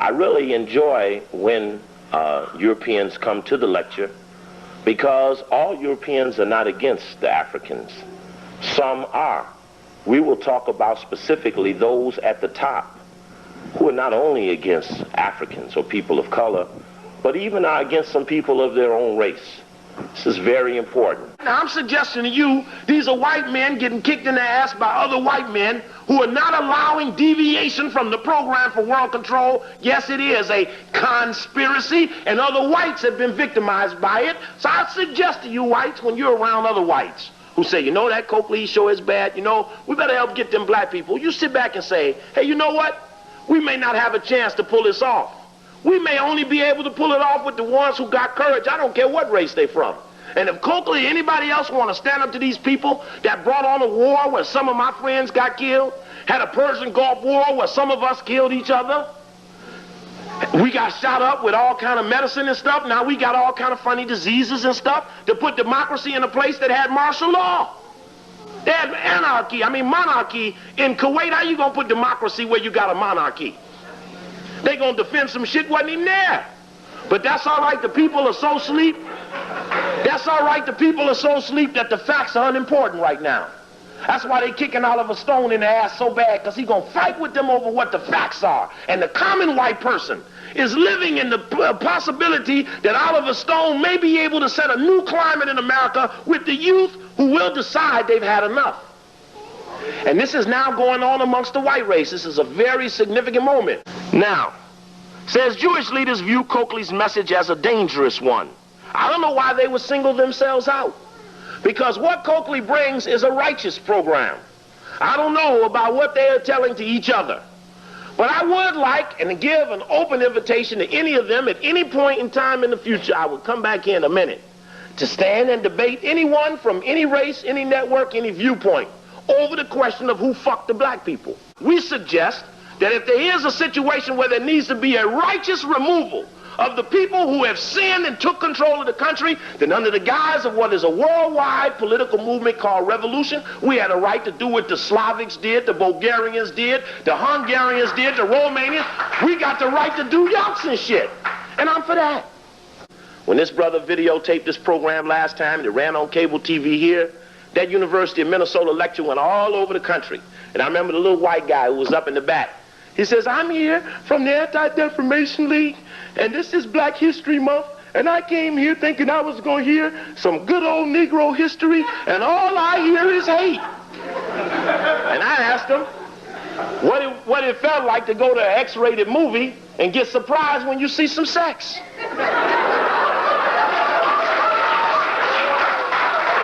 I really enjoy when Europeans come to the lecture, because all Europeans are not against the Africans. Some are. We will talk about specifically those at the top who are not only against Africans or people of color, but even are against some people of their own race. This is very important. Now, I'm suggesting to you, these are white men getting kicked in the ass by other white men who are not allowing deviation from the program for world control. Yes, it is a conspiracy, and other whites have been victimized by it. So I suggest to you whites, when you're around other whites who say, you know, that Coakley show is bad, you know, we better help get them black people, you sit back and say, hey, you know what? We may not have a chance to pull this off. We may only be able to pull it off with the ones who got courage. I don't care what race they're from. And if Coakley or anybody else want to stand up to these people that brought on a war where some of my friends got killed, had a Persian Gulf War where some of us killed each other, we got shot up with all kind of medicine and stuff. Now we got all kind of funny diseases and stuff to put democracy in a place that had martial law. They had anarchy, monarchy. In Kuwait, how you gonna put democracy where you got a monarchy? They gonna defend some shit wasn't even there. But that's all right, the people are so asleep. That's all right, the people are so asleep that the facts are unimportant right now. That's why they kicking Oliver Stone in the ass so bad, because he gonna fight with them over what the facts are. And the common white person is living in the possibility that Oliver Stone may be able to set a new climate in America with the youth who will decide they've had enough. And this is now going on amongst the white race. This is a very significant moment. Now, says Jewish leaders view Coakley's message as a dangerous one. I don't know why they would single themselves out. Because what Coakley brings is a righteous program. I don't know about what they are telling to each other. But I would like and give an open invitation to any of them at any point in time in the future. I will come back here in a minute to stand and debate anyone from any race, any network, any viewpoint over the question of who fucked the black people. We suggest that if there is a situation where there needs to be a righteous removal of the people who have sinned and took control of the country, then under the guise of what is a worldwide political movement called revolution, we had a right to do what the Slavics did, the Bulgarians did, the Hungarians did, the Romanians. We got the right to do Yeltsin shit. And I'm for that. When this brother videotaped this program last time, and it ran on cable TV here, that University of Minnesota lecture went all over the country. And I remember the little white guy who was up in the back. He says, I'm here from the Anti-Defamation League, and this is Black History Month, and I came here thinking I was going to hear some good old Negro history, and all I hear is hate. And I asked him what it felt like to go to an X-rated movie and get surprised when you see some sex.